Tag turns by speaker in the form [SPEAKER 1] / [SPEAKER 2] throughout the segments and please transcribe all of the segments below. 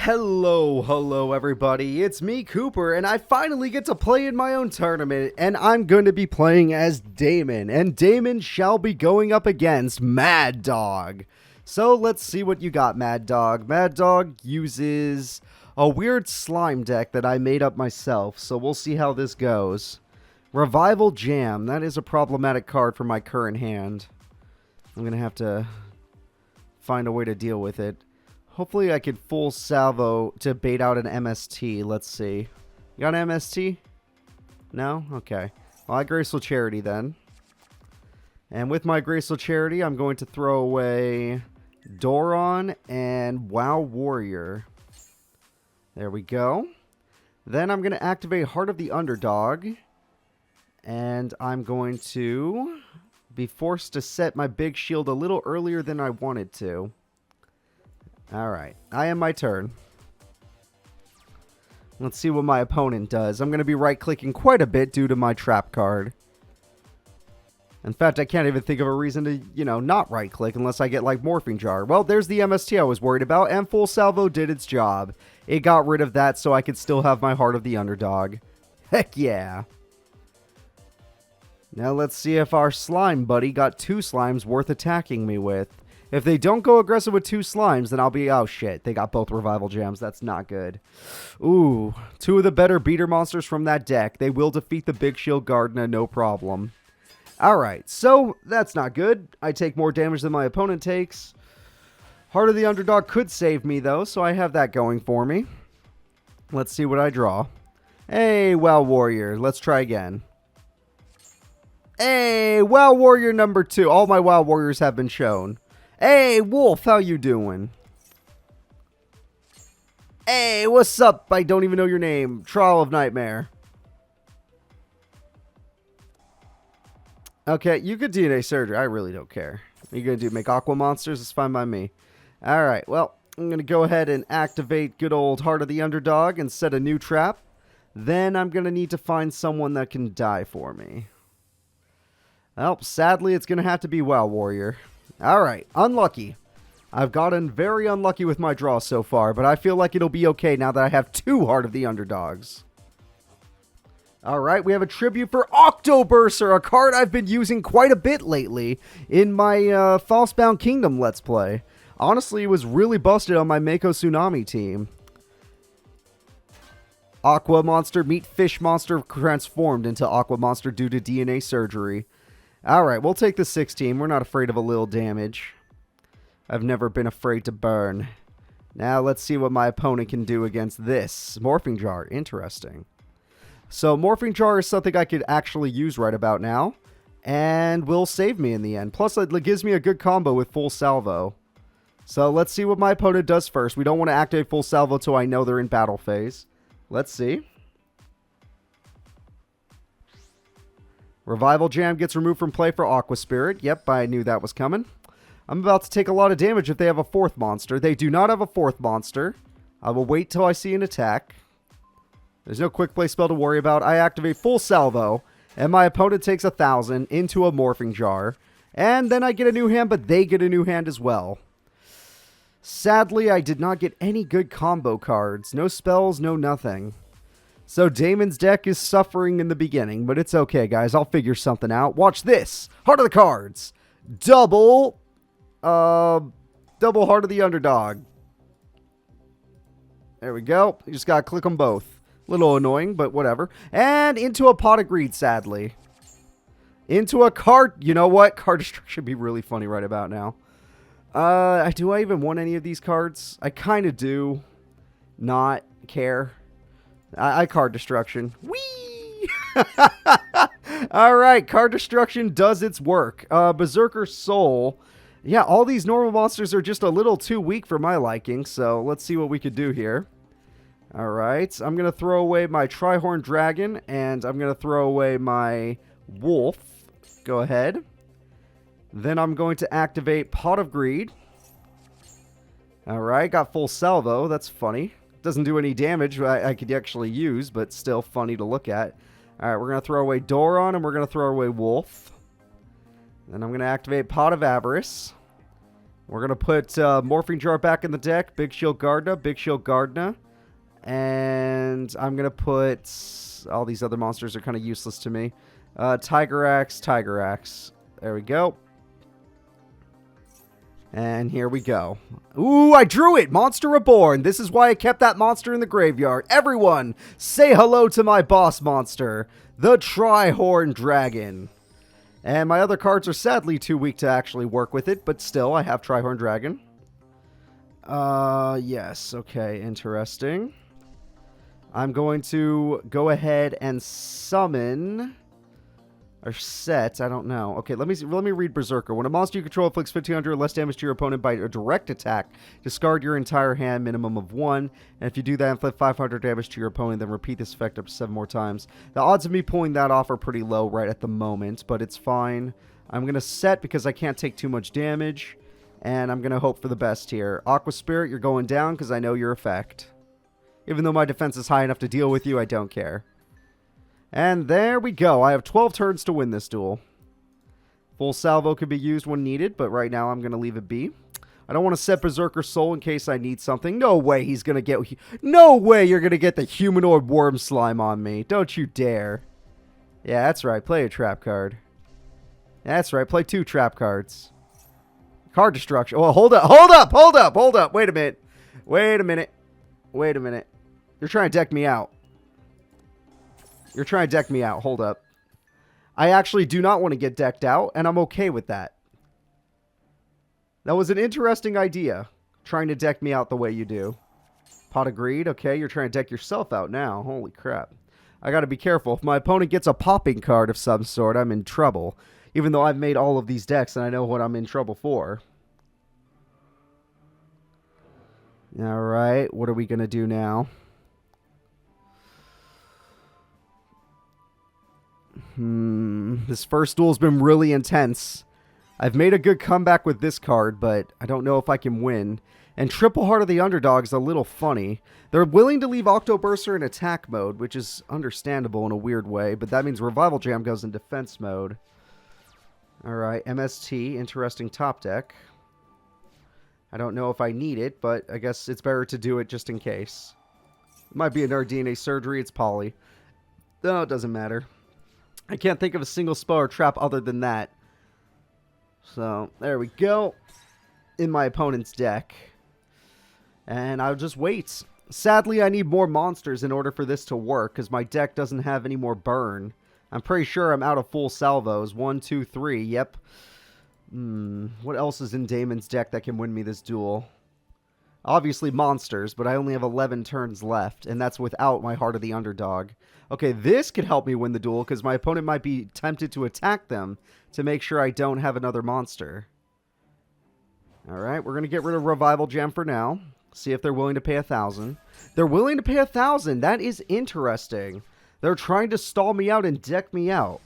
[SPEAKER 1] Hello everybody, it's me Cooper, and I finally get to play in my own tournament, and I'm going to be playing as Damon, and Damon shall be going up against Mad Dog. So let's see what you got, Mad Dog. Mad Dog uses a weird slime deck that I made up myself, so we'll see how this goes. Revival Jam, that is a problematic card for my current hand. I'm going to have to find a way to deal with it. Hopefully I could full salvo to bait out an MST. Let's see. You got an MST? No? Okay. Well, I Graceful Charity then. And with my Graceful Charity, I'm going to throw away Doron and Wow Warrior. There we go. Then I'm going to activate Heart of the Underdog. And I'm going to be forced to set my big shield a little earlier than I wanted to. Alright, I am my turn. Let's see what my opponent does. I'm going to be right-clicking quite a bit due to my trap card. In fact, I can't even think of a reason to, not right-click unless I get, like, Morphing Jar. Well, there's the MST I was worried about, and Full Salvo did its job. It got rid of that so I could still have my Heart of the Underdog. Heck yeah. Now let's see if our slime buddy got 2 slimes worth attacking me with. If they don't go aggressive with 2 slimes, then I'll be, oh shit, they got both Revival Jams. That's not good. Ooh, 2 of the better beater monsters from that deck. They will defeat the Big Shield Gardna, no problem. Alright, so that's not good. I take more damage than my opponent takes. Heart of the Underdog could save me, though, so I have that going for me. Let's see what I draw. Hey, Wow Warrior. Let's try again. Hey, Wow Warrior number 2. All my Wow Warriors have been shown. Hey, Wolf, how you doing? Hey, what's up? I don't even know your name. Trial of Nightmare. Okay, you could DNA surgery. I really don't care. What are you going to do? Make Aqua Monsters? It's fine by me. Alright, well, I'm going to go ahead and activate good old Heart of the Underdog and set a new trap. Then I'm going to need to find someone that can die for me. Well, sadly, it's going to have to be Wow Warrior. Alright, unlucky. I've gotten very unlucky with my draw so far, but I feel like it'll be okay now that I have 2 Heart of the Underdogs. Alright, we have a tribute for Octoburster, a card I've been using quite a bit lately in my Falsebound Kingdom Let's Play. Honestly, it was really busted on my Mako Tsunami team. Aqua Monster, Meat Fish Monster transformed into Aqua Monster due to DNA surgery. Alright, we'll take the 16. We're not afraid of a little damage. I've never been afraid to burn. Now let's see what my opponent can do against this. Morphing Jar. Interesting. So Morphing Jar is something I could actually use right about now. And will save me in the end. Plus it gives me a good combo with Full Salvo. So let's see what my opponent does first. We don't want to activate Full Salvo until I know they're in battle phase. Let's see. Revival Jam gets removed from play for Aqua Spirit. Yep, I knew that was coming. I'm about to take a lot of damage if they have a 4th monster. They do not have a 4th monster. I will wait till I see an attack. There's no quick play spell to worry about. I activate Full Salvo, and my opponent takes 1,000 into a Morphing Jar. And then I get a new hand, but they get a new hand as well. Sadly, I did not get any good combo cards. No spells, no nothing. So Damon's deck is suffering in the beginning, but it's okay, guys. I'll figure something out. Watch this. Heart of the Cards. Double Heart of the Underdog. There we go. You just gotta click them both. Little annoying, but whatever. And into a Pot of Greed, sadly. Into a card. You know what? Card Destruction would be really funny right about now. Do I even want any of these cards? I kind of do. Not care. I Card Destruction. Whee! Alright, Card Destruction does its work. Berserker Soul. Yeah, all these normal monsters are just a little too weak for my liking, so let's see what we could do here. Alright, I'm going to throw away my Trihorn Dragon, and I'm going to throw away my Wolf. Go ahead. Then I'm going to activate Pot of Greed. Alright, got Full Salvo. That's funny. Doesn't do any damage I could actually use, but still funny to look at. Alright, we're going to throw away Doron, and we're going to throw away Wolf. Then I'm going to activate Pot of Avarice. We're going to put Morphing Jar back in the deck. Big Shield Gardna, Big Shield Gardna. And I'm going to put... all these other monsters are kind of useless to me. Tiger Axe, Tiger Axe. There we go. And here we go. Ooh, I drew it! Monster Reborn! This is why I kept that monster in the graveyard. Everyone, say hello to my boss monster, the Tri-Horn Dragon. And my other cards are sadly too weak to actually work with it, but still, I have Tri-Horn Dragon. Yes, okay, interesting. I'm going to go ahead and summon... or set, I don't know. Okay, let me read Berserker. When a monster you control inflicts 1500 or less damage to your opponent by a direct attack, discard your entire hand, minimum of 1. And if you do that, inflict 500 damage to your opponent, then repeat this effect up to 7 more times. The odds of me pulling that off are pretty low right at the moment, but it's fine. I'm going to set because I can't take too much damage, and I'm going to hope for the best here. Aqua Spirit, you're going down because I know your effect. Even though my defense is high enough to deal with you, I don't care. And there we go. I have 12 turns to win this duel. Full salvo could be used when needed, but right now I'm going to leave it be. I don't want to set Berserker Soul in case I need something. No way he's going to get... no way you're going to get the Humanoid Worm Slime on me. Don't you dare. Yeah, that's right. Play a trap card. That's right. Play 2 trap cards. Card destruction. Oh, hold up. Hold up. Hold up. Hold up. Wait a minute. Wait a minute. Wait a minute. You're trying to deck me out. You're trying to deck me out. Hold up. I actually do not want to get decked out, and I'm okay with that. That was an interesting idea, trying to deck me out the way you do. Pot of Greed. Okay, you're trying to deck yourself out now. Holy crap. I got to be careful. If my opponent gets a popping card of some sort, I'm in trouble. Even though I've made all of these decks, and I know what I'm in trouble for. Alright, what are we going to do now? This first duel's been really intense. I've made a good comeback with this card, but I don't know if I can win. And Triple Heart of the Underdog is a little funny. They're willing to leave Octoburster in attack mode, which is understandable in a weird way, but that means Revival Jam goes in defense mode. Alright, MST, interesting top deck. I don't know if I need it, but I guess it's better to do it just in case. It might be another DNA surgery, it's Poly. No, it doesn't matter. I can't think of a single spell or trap other than that. So, there we go. In my opponent's deck. And I'll just wait. Sadly, I need more monsters in order for this to work, because my deck doesn't have any more burn. I'm pretty sure I'm out of full salvos. 1, 2, 3. Yep. What else is in Damon's deck that can win me this duel? Obviously monsters, but I only have 11 turns left, and that's without my Heart of the Underdog. Okay, this could help me win the duel, because my opponent might be tempted to attack them to make sure I don't have another monster. Alright, we're going to get rid of Revival Gem for now. See if they're willing to pay 1,000. They're willing to pay 1,000. That is interesting. They're trying to stall me out and deck me out.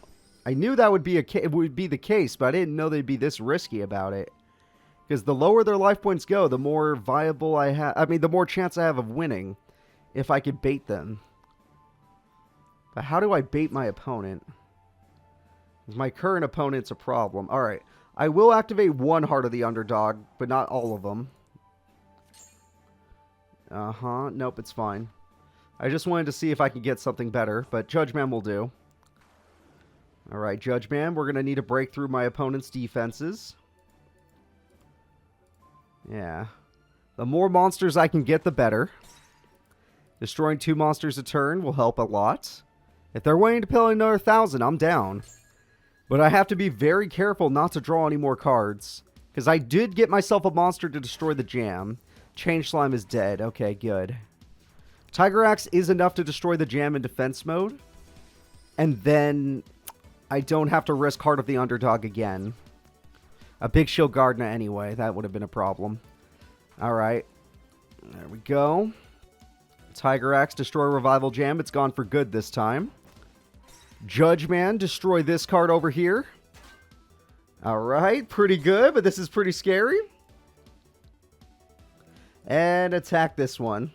[SPEAKER 1] I knew that would be the case, but I didn't know they'd be this risky about it. Because the lower their life points go, the more viable I have. I mean, the more chance I have of winning if I could bait them. But how do I bait my opponent? My current opponent's a problem. Alright. I will activate one Heart of the Underdog, but not all of them. Nope, it's fine. I just wanted to see if I could get something better, but Judge Man will do. Alright, Judge Man, we're going to need to break through my opponent's defenses. Yeah. The more monsters I can get, the better. Destroying 2 monsters a turn will help a lot. If they're willing to pay another 1,000, I'm down. But I have to be very careful not to draw any more cards. Because I did get myself a monster to destroy the jam. Change Slime is dead. Okay, good. Tiger Axe is enough to destroy the jam in defense mode. And then I don't have to risk Heart of the Underdog again. A Big Shield Gardna anyway. That would have been a problem. Alright. There we go. Tiger Axe, destroy Revival Jam. It's gone for good this time. Judge Man, destroy this card over here. Alright, pretty good, but this is pretty scary. And attack this one.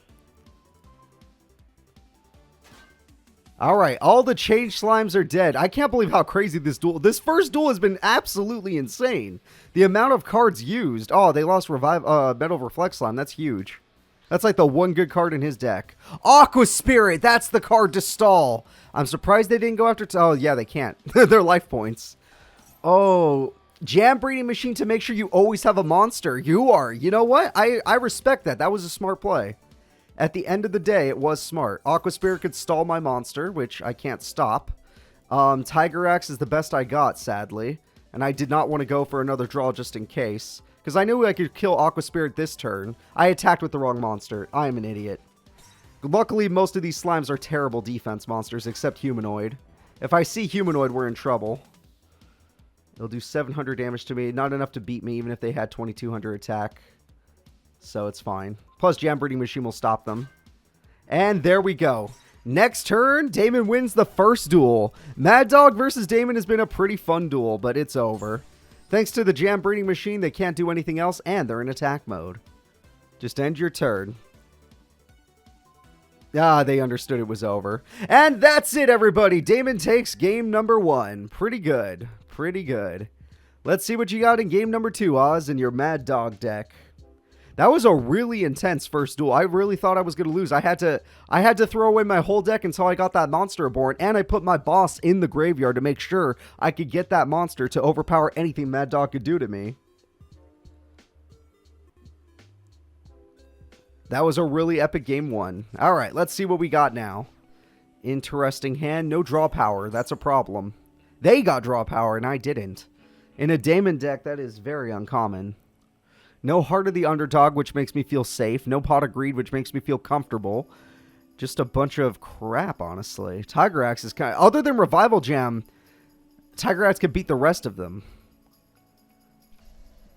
[SPEAKER 1] All right, all the change slimes are dead. I can't believe how crazy this first duel has been absolutely insane. The amount of cards used. Oh, they lost Metal Reflect Slime. That's huge. That's like the one good card in his deck. Aqua Spirit, that's the card to stall. I'm surprised they didn't go after... Oh, yeah, they can't. They're life points. Oh, Jam Breeding Machine to make sure you always have a monster. You are. You know what? I respect that. That was a smart play. At the end of the day, it was smart. Aqua Spirit could stall my monster, which I can't stop. Tiger Axe is the best I got, sadly. And I did not want to go for another draw just in case. Because I knew I could kill Aqua Spirit this turn. I attacked with the wrong monster. I am an idiot. Luckily, most of these slimes are terrible defense monsters, except Humanoid. If I see Humanoid, we're in trouble. They'll do 700 damage to me. Not enough to beat me, even if they had 2200 attack. So it's fine. Plus, Jam Breeding Machine will stop them. And there we go. Next turn, Damon wins the first duel. Mad Dog versus Damon has been a pretty fun duel, but it's over. Thanks to the Jam Breeding Machine, they can't do anything else, and they're in attack mode. Just end your turn. Ah, they understood it was over. And that's it, everybody. Damon takes game number 1. Pretty good. Pretty good. Let's see what you got in game number 2, Oz, in your Mad Dog deck. That was a really intense first duel. I really thought I was going to lose. I had to throw away my whole deck until I got that monster aboard, and I put my boss in the graveyard to make sure I could get that monster to overpower anything Mad Dog could do to me. That was a really epic game 1. All right, let's see what we got now. Interesting hand. No draw power. That's a problem. They got draw power, and I didn't. In a Damon deck, that is very uncommon. No Heart of the Underdog, which makes me feel safe. No Pot of Greed, which makes me feel comfortable. Just a bunch of crap, honestly. Tiger Axe is kind of... Other than Revival Jam, Tiger Axe could beat the rest of them.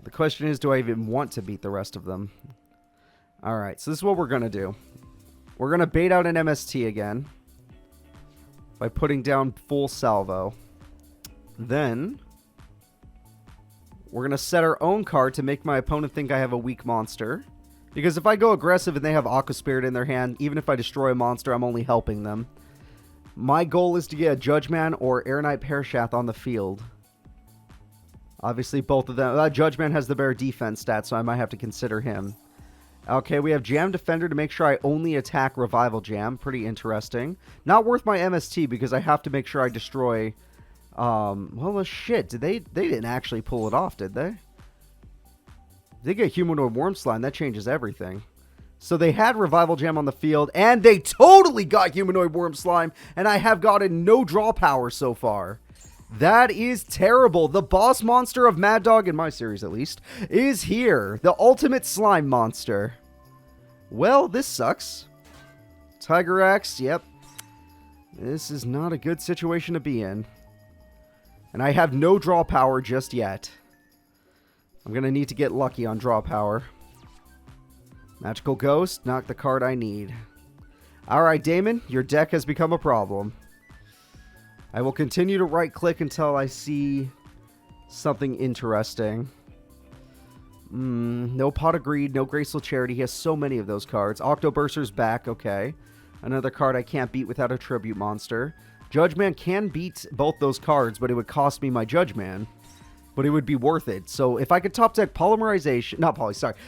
[SPEAKER 1] The question is, do I even want to beat the rest of them? Alright, so this is what we're going to do. We're going to bait out an MST again. By putting down full salvo. Then... we're going to set our own card to make my opponent think I have a weak monster. Because if I go aggressive and they have Aqua Spirit in their hand, even if I destroy a monster, I'm only helping them. My goal is to get a Judgman or Air Knight Parashath on the field. Obviously, both of them. Judgman has the better defense stats, so I might have to consider him. Okay, we have Jam Defender to make sure I only attack Revival Jam. Pretty interesting. Not worth my MST because I have to make sure I destroy... well, shit. They didn't actually pull it off, did they? They get Humanoid Worm Slime. That changes everything. So they had Revival Gem on the field, and they totally got Humanoid Worm Slime, and I have gotten no draw power so far. That is terrible. The boss monster of Mad Dog, in my series at least, is here. The ultimate slime monster. Well, this sucks. Tiger Axe, yep. This is not a good situation to be in. And I have no draw power just yet. I'm going to need to get lucky on draw power. Magical Ghost, not the card I need. Alright, Damon, your deck has become a problem. I will continue to right-click until I see something interesting. No Pot of Greed, no Graceful Charity. He has so many of those cards. Octoburster's back, okay. Another card I can't beat without a Tribute Monster. Judgman can beat both those cards, but it would cost me my Judgman. But it would be worth it. So if I could top deck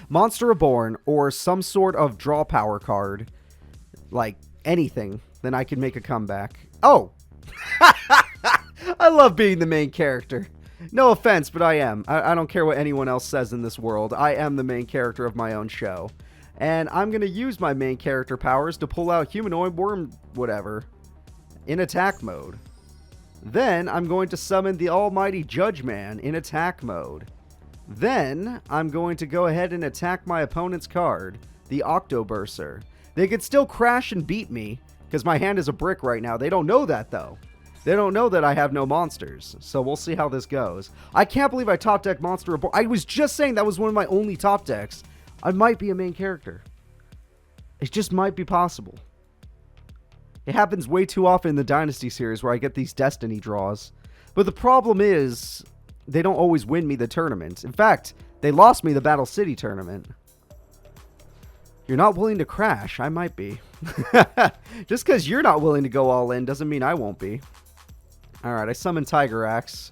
[SPEAKER 1] Monster Reborn, or some sort of draw power card, like anything, then I can make a comeback. Oh! I love being the main character. No offense, but I am. I don't care what anyone else says in this world. I am the main character of my own show. And I'm going to use my main character powers to pull out Humanoid Worm whatever in attack mode. Then I'm going to summon the almighty Judgman in attack mode. Then I'm going to go ahead and attack my opponent's card, the Octoburster. They could still crash and beat me, because my hand is a brick right now. They don't know that, though. They don't know that I have no monsters, so we'll see how this goes. I can't believe I top deck Monster Reborn. I was just saying that was one of my only top decks. I might be a main character. It just might be possible. It happens way too often in the Dynasty series where I get these Destiny draws. But the problem is, they don't always win me the tournament. In fact, they lost me the Battle City tournament. You're not willing to crash. I might be. Just because you're not willing to go all in doesn't mean I won't be. Alright, I summon Tiger Axe.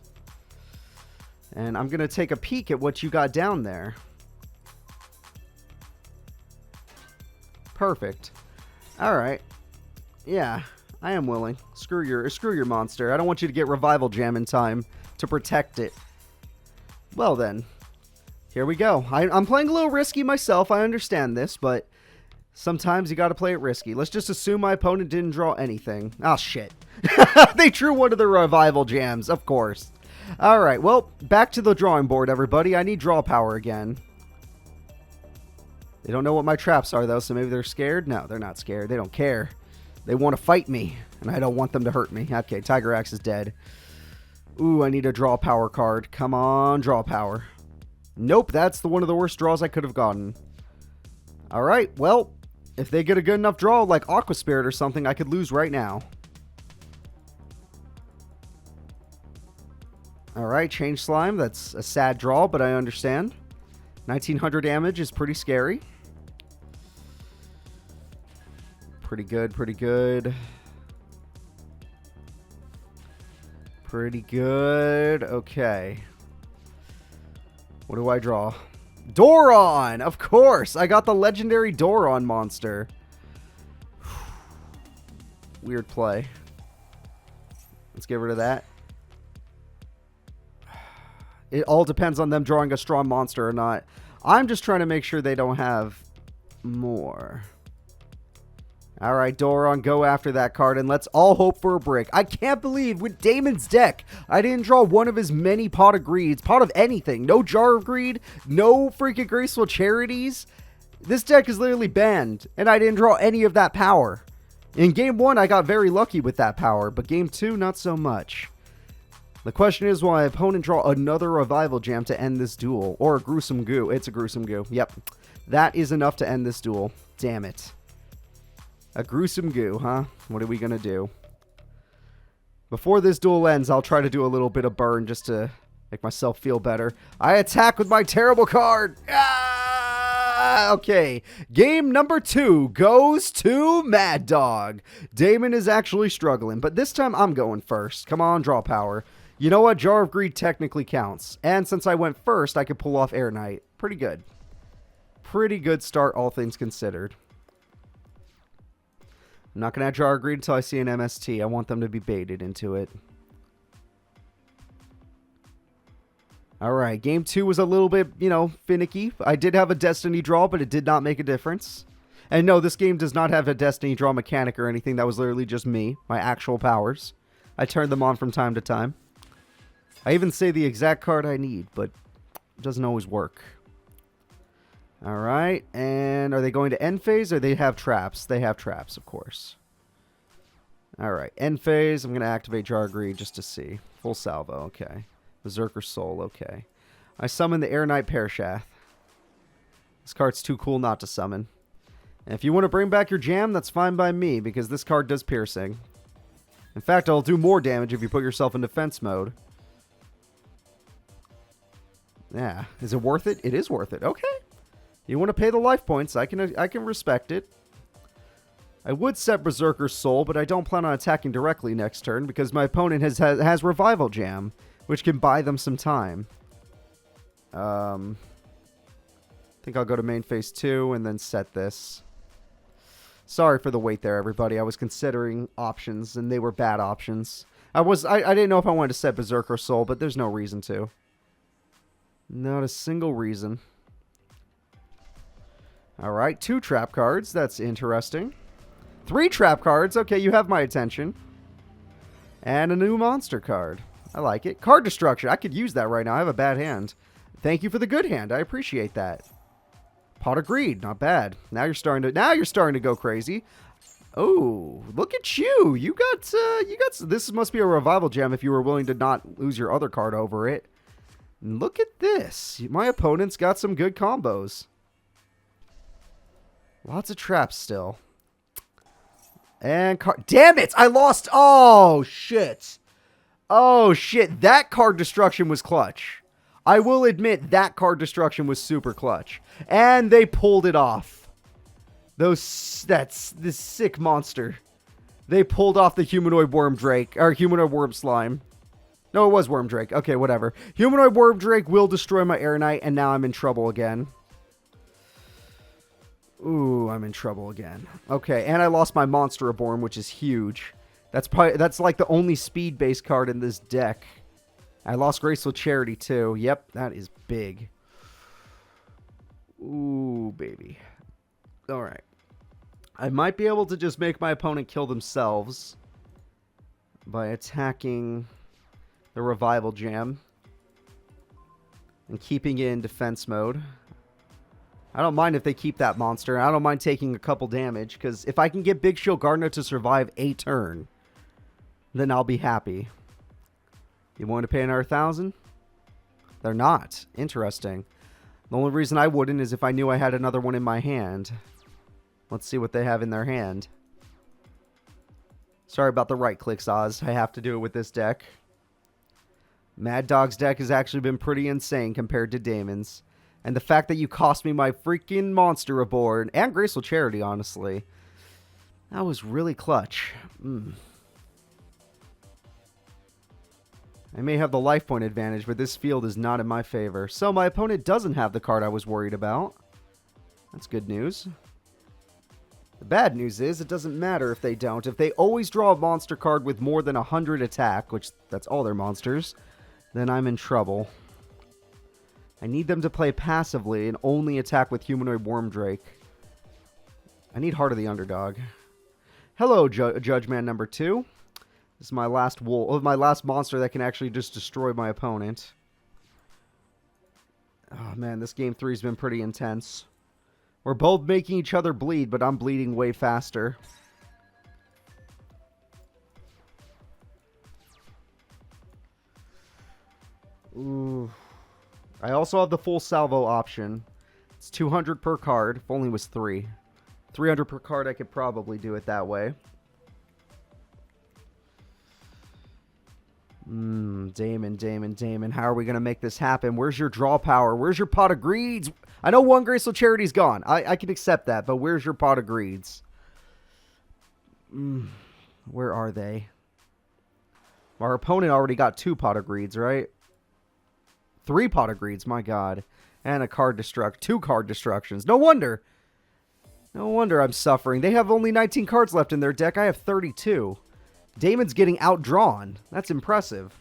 [SPEAKER 1] And I'm going to take a peek at what you got down there. Perfect. Alright. Yeah, I am willing. Screw your monster. I don't want you to get Revival Jam in time to protect it. Well then. Here we go. I'm playing a little risky myself. I understand this, but sometimes you got to play it risky. Let's just assume my opponent didn't draw anything. Oh, shit. They drew one of the Revival Jams, of course. All right, well, back to the drawing board, everybody. I need draw power again. They don't know what my traps are, though, so maybe they're scared? No, they're not scared. They don't care. They want to fight me, and I don't want them to hurt me. Okay, Tiger Axe is dead. Ooh, I need a draw power card. Come on, draw power. Nope, that's one of the worst draws I could have gotten. Alright, well, if they get a good enough draw like Aqua Spirit or something, I could lose right now. Alright, Change Slime. That's a sad draw, but I understand. 1900 damage is pretty scary. Pretty good, pretty good. Pretty good. Okay. What do I draw? Doron! Of course! I got the legendary Doron monster. Weird play. Let's get rid of that. It all depends on them drawing a strong monster or not. I'm just trying to make sure they don't have more. Alright, Doron, go after that card, and let's all hope for a break. I can't believe, with Damon's deck, I didn't draw one of his many Pot of Greeds. Pot of anything. No Jar of Greed. No freaking Graceful Charities. This deck is literally banned, and I didn't draw any of that power. In Game 1, I got very lucky with that power, but Game 2, not so much. The question is, will my opponent draw another Revival Jam to end this duel? Or a Gruesome Goo. It's a Gruesome Goo. Yep. That is enough to end this duel. Damn it. A Gruesome Goo, huh? What are we going to do? Before this duel ends, I'll try to do a little bit of burn just to make myself feel better. I attack with my terrible card. Ah! Okay. Game number 2 goes to Mad Dog. Damon is actually struggling, but this time I'm going first. Come on, draw power. You know what? Jar of Greed technically counts. And since I went first, I could pull off Air Knight. Pretty good. Pretty good start, all things considered. I'm not going to have Jar of Greed until I see an MST. I want them to be baited into it. Alright, game 2 was a little bit, finicky. I did have a Destiny draw, but it did not make a difference. And no, this game does not have a Destiny draw mechanic or anything. That was literally just me, my actual powers. I turned them on from time to time. I even say the exact card I need, but it doesn't always work. Alright, and are they going to end phase or they have traps? They have traps, of course. Alright, end phase. I'm going to activate Jar of Greed just to see. Full salvo, okay. Berserker Soul, okay. I summon the Air Knight Pearshath. This card's too cool not to summon. And if you want to bring back your jam, that's fine by me, because this card does piercing. In fact, it'll do more damage if you put yourself in defense mode. Yeah, is it worth it? It is worth it, okay. You want to pay the life points, I can respect it. I would set Berserker Soul, but I don't plan on attacking directly next turn because my opponent has Revival Jam, which can buy them some time. I think I'll go to main phase 2 and then set this. Sorry for the wait there, everybody. I was considering options, and they were bad options. I didn't know if I wanted to set Berserker Soul, but there's no reason to. Not a single reason. Alright, 2 trap cards. That's interesting. 3 trap cards. Okay, you have my attention. And a new monster card. I like it. Card destruction. I could use that right now. I have a bad hand. Thank you for the good hand. I appreciate that. Pot of Greed. Not bad. Now you're starting to go crazy. Oh, look at you. You got this must be a Revival Gem if you were willing to not lose your other card over it. Look at this. My opponent's got some good combos. Lots of traps still. And damn it! I lost. Oh, shit. Oh, shit. That card destruction was clutch. I will admit that card destruction was super clutch. And they pulled it off. That's this sick monster. They pulled off the humanoid worm drake, or humanoid worm slime. No, it was worm drake. Okay, whatever. Humanoid worm drake will destroy my air knight, and now I'm in trouble again. Ooh, I'm in trouble again. Okay, and I lost my monster reborn, which is huge. That's like the only speed-based card in this deck. I lost Graceful Charity too. Yep, that is big. Ooh, baby. All right. I might be able to just make my opponent kill themselves by attacking the Revival Jam and keeping it in defense mode. I don't mind if they keep that monster. I don't mind taking a couple damage, because if I can get Big Shield Gardener to survive a turn, then I'll be happy. You want to pay another 1,000? They're not. Interesting. The only reason I wouldn't is if I knew I had another one in my hand. Let's see what they have in their hand. Sorry about the right clicks, Oz. I have to do it with this deck. Mad Dog's deck has actually been pretty insane compared to Damon's. And the fact that you cost me my freaking Monster Reborn and Graceful Charity, honestly. That was really clutch. I may have the life point advantage, but this field is not in my favor. So my opponent doesn't have the card I was worried about. That's good news. The bad news is it doesn't matter if they don't. If they always draw a monster card with more than 100 attack, which that's all their monsters, then I'm in trouble. I need them to play passively and only attack with Humanoid Worm Drake. I need Heart of the Underdog. Hello, Judge Man number 2. This is my last my last monster that can actually just destroy my opponent. Oh man, this game 3 has been pretty intense. We're both making each other bleed, but I'm bleeding way faster. Ooh. I also have the full salvo option. It's 200 per card. If only it was 3. 300 per card, I could probably do it that way. Damon. How are we going to make this happen? Where's your draw power? Where's your pot of greeds? I know one Graceful Charity's gone. I can accept that, but where's your pot of greeds? Where are they? Our opponent already got 2 pot of greeds, right? 3 pot of greeds, my god. And a card destruct. 2 card destructions. No wonder. No wonder I'm suffering. They have only 19 cards left in their deck. I have 32. Damon's getting outdrawn. That's impressive.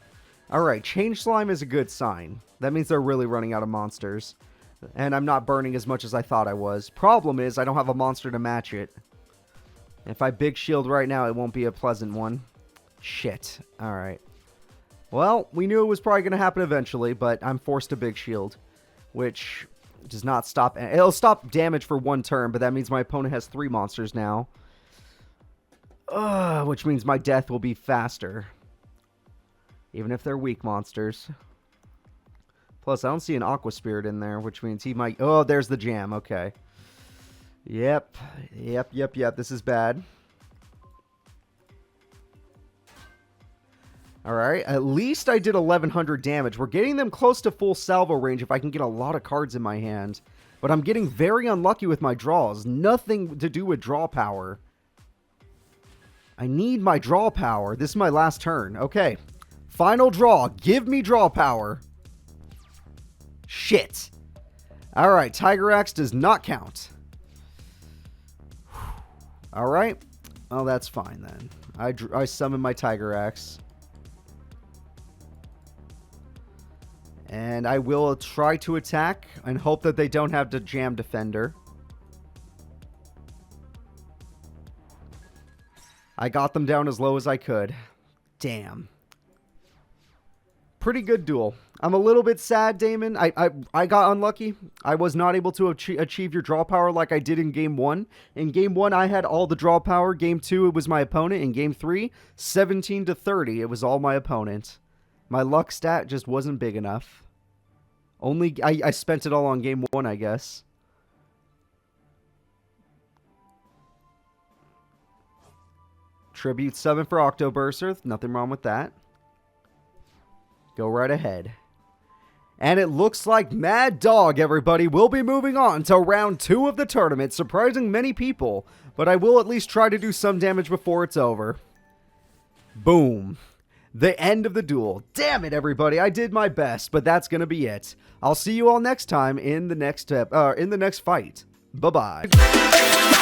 [SPEAKER 1] Alright, Change Slime is a good sign. That means they're really running out of monsters. And I'm not burning as much as I thought I was. Problem is, I don't have a monster to match it. If I Big Shield right now, it won't be a pleasant one. Shit. Alright. Well, we knew it was probably going to happen eventually, but I'm forced to Big Shield. Which does not stop... It'll stop damage for 1 turn, but that means my opponent has 3 monsters now. Which means my death will be faster. Even if they're weak monsters. Plus, I don't see an Aqua Spirit in there, which means he might... Oh, there's the jam. Okay. Yep. This is bad. Alright, at least I did 1100 damage. We're getting them close to full salvo range if I can get a lot of cards in my hand. But I'm getting very unlucky with my draws. Nothing to do with draw power. I need my draw power. This is my last turn. Okay. Final draw. Give me draw power. Shit. Alright, Tiger Axe does not count. Alright. Well, that's fine then. I summon my Tiger Axe. And I will try to attack and hope that they don't have the Jam Defender. I got them down as low as I could. Damn. Pretty good duel. I'm a little bit sad, Damon. I got unlucky. I was not able to achieve your draw power like I did in Game 1. In Game 1, I had all the draw power. Game 2, it was my opponent. In Game 3, 17 to 30, it was all my opponent. My luck stat just wasn't big enough. I spent it all on Game 1, I guess. Tribute summon for Octoburster. Nothing wrong with that. Go right ahead. And it looks like Mad Dog, everybody, will be moving on to round 2 of the tournament, surprising many people. But I will at least try to do some damage before it's over. Boom. The end of the duel. Damn it, everybody. I did my best, but that's going to be it. I'll see you all next time in the next fight. Bye-bye.